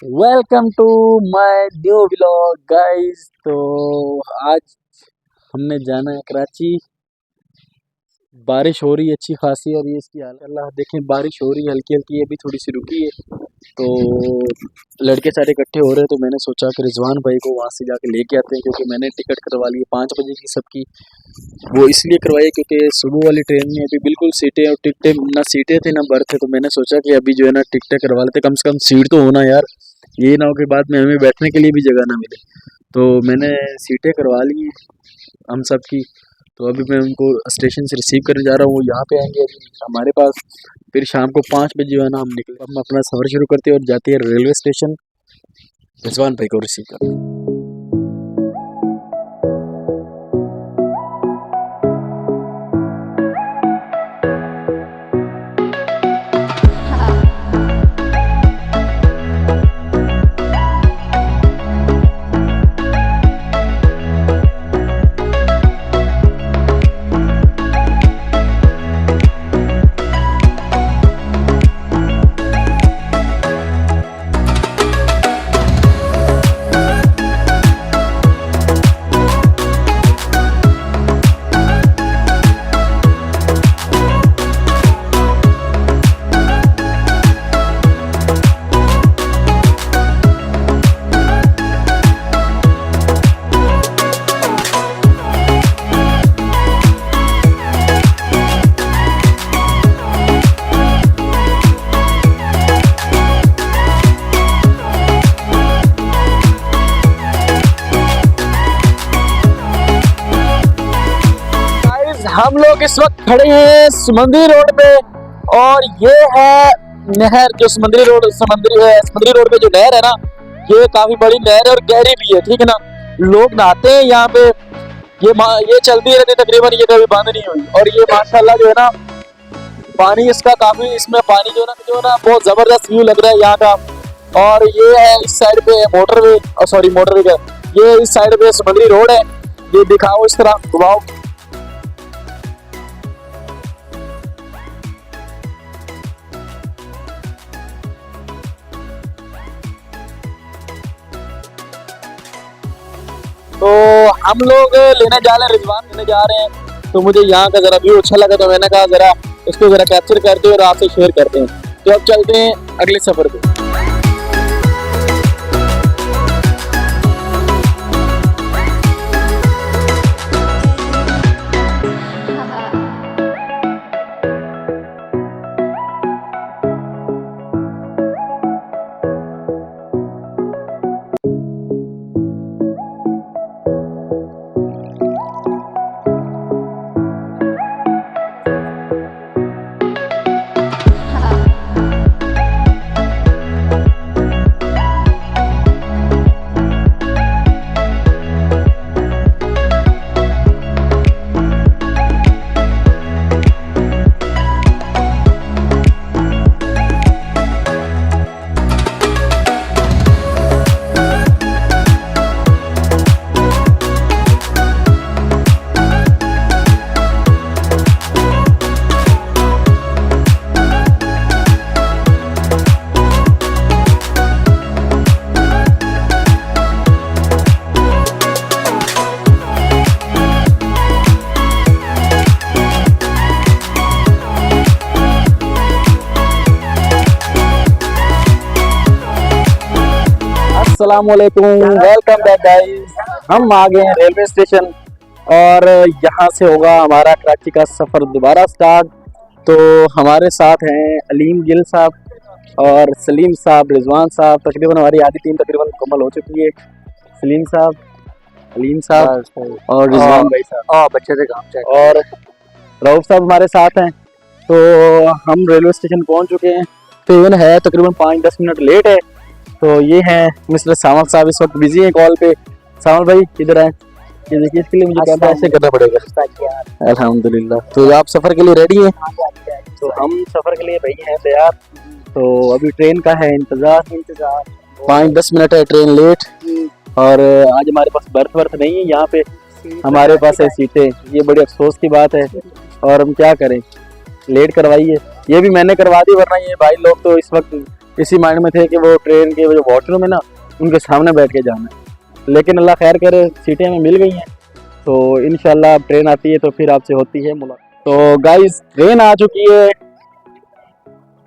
Welcome to my new vlog guys. तो आज हमने जाना है कराची। बारिश हो रही है अच्छी खासी और ये इसकी हालत अल्लाह देखें, बारिश हो रही है हल्की हल्की, अभी थोड़ी सी रुकी है। तो लड़के सारे इकट्ठे हो रहे हैं, तो मैंने सोचा कि रिजवान भाई को वहाँ से जाके लेके आते हैं, क्योंकि मैंने टिकट करवा ली है 5 बजे की सबकी। वो इसलिए करवाई क्योंकि सुबह वाली ट्रेन में अभी बिल्कुल सीटें और टिकटें ना सीटें थे ना बर्थ थे। तो मैंने सोचा कि अभी जो है ना टिकटें करवा लेते, कम से कम सीट तो होना यार, ये ना हो कि बाद में हमें बैठने के लिए भी जगह ना मिले। तो मैंने सीटें करवा ली हम सब की। तो अभी मैं उनको स्टेशन से रिसीव करने जा रहा हूँ, वो यहाँ पे आएंगे अभी हमारे पास। फिर शाम को 5 बजे जो है ना हम अपना सफ़र शुरू करते हैं और जाते हैं रेलवे स्टेशन रिजवान भाई को रिसीव करते हैं। हम लोग इस वक्त खड़े हैं समंदरी रोड पे, और ये है नहर जो समंदरी रोड पे जो नहर है ना, ये काफी बड़ी नहर है और गहरी भी है, ठीक है ना। लोग नहाते हैं यहाँ पे, ये चलती रहती है तकरीबन, ये कभी बंद नहीं हुई। और ये माशाल्लाह जो है ना पानी इसका काफी, इसमें पानी जो है ना बहुत जबरदस्त व्यू लग रहा है यहाँ का। और ये है इस साइड पे मोटरवे, ये इस साइड पे समंदरी रोड है। ये दिखाओ इस तरह घुमाओ। तो हम लोग लेने जा रहे हैं, रिजवान लेने जा रहे हैं। तो मुझे यहाँ का जरा व्यू अच्छा लगा, तो मैंने कहा जरा इसको जरा कैप्चर करते हैं और आपसे शेयर करते हैं। तो अब चलते हैं अगले सफर पे। अस्सलामुअलैकुम, वेलकम बैक गाइस। हम आ गए हैं रेलवे स्टेशन और यहाँ से होगा हमारा कराची का सफ़र दोबारा स्टार्ट। तो हमारे साथ हैं अलीम गिल साहब और सलीम साहब, रिजवान साहब। तकरीबन हमारी आधी टीम तकरीबन मुकम्मल हो चुकी है। सलीम साहब, अलीम साहब और रिजवान भाई साहब बच्चे से काम चाहिए, और रऊफ साहब हमारे साथ हैं। तो हम रेलवे स्टेशन पहुँच चुके हैं। ट्रेन है तकरीबन 5-10 मिनट लेट है। तो ये हैं मिस्टर सामल साहब, इस वक्त बिजी हैं कॉल पे। सामल भाई इधर आए, ये देखिए, इसके लिए मुझे कैमरा ऐसे करना पड़ेगा। अल्हम्दुलिल्लाह। तो आप सफ़र के लिए रेडी हैं? तो हम सफ़र के लिए भाई हैं तैयार। तो अभी ट्रेन का है इंतज़ार 5-10 मिनट है ट्रेन लेट। और आज हमारे पास बर्थ नहीं है यहाँ पे, हमारे पास है सीटें। ये बड़ी अफसोस की बात है, और हम क्या करें, लेट करवाई है। ये भी मैंने करवा दी, वरना ये भाई लोग तो इस वक्त इसी माइंड में थे कि वो ट्रेन के जो वॉशरूम है ना उनके सामने बैठ के जाना है, लेकिन अल्लाह खैर करे सीटें हमें मिल गई हैं। तो इंशाल्लाह ट्रेन आती है तो फिर आपसे होती है मुलाकात। तो गाइस ट्रेन आ चुकी है,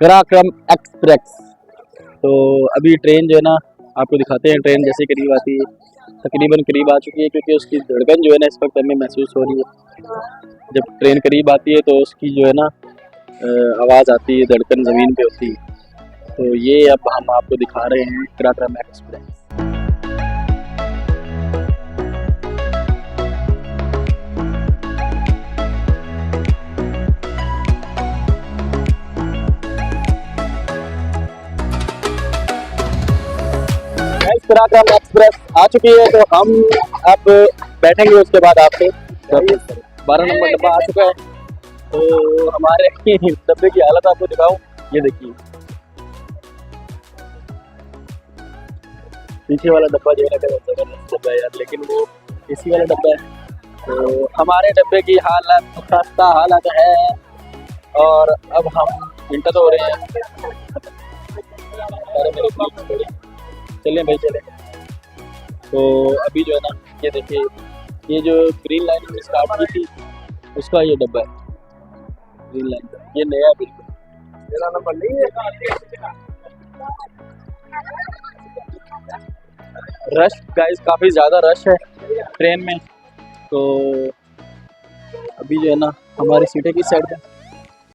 कराक्रम एक्सप्रेस। तो अभी ट्रेन जो है ना आपको दिखाते हैं, ट्रेन जैसे करीब आती है, तकरीबन करीब आ चुकी है, क्योंकि उसकी धड़कन जो है ना इस वक्त हमें महसूस हो रही है। जब ट्रेन करीब आती है तो उसकी जो है ना आवाज़ आती है, धड़कन ज़मीन पे होती है। तो ये अब हम आपको दिखा रहे हैं कराक्रम एक्सप्रेस। कराक्रम एक्सप्रेस आ चुकी है, तो हम अब बैठेंगे, उसके बाद आपसे 12 नंबर डब्बा आ चुका है। तो हमारे डब्बे की हालत आपको दिखाऊं, ये देखिए पीछे वाला डब्बा जो है ना जबरदस्त डब्बा है यार, लेकिन वो एसी वाला डब्बा है। तो हमारे डब्बे की हालत खस्ता हालत है, और अब हम इंटर हो रहे हैं। चलें भाई चलें। तो अभी जो है ना ये देखिए, ये जो ग्रीन लाइन में स्टार्ट की थी उसका ये डब्बा है, ग्रीन लाइन का ये नया बिल्कुल, मेरा नंबर नहीं है। रश गाइस काफ़ी ज़्यादा रश है ट्रेन में। तो अभी जो है ना हमारी सीटें किस साइड पे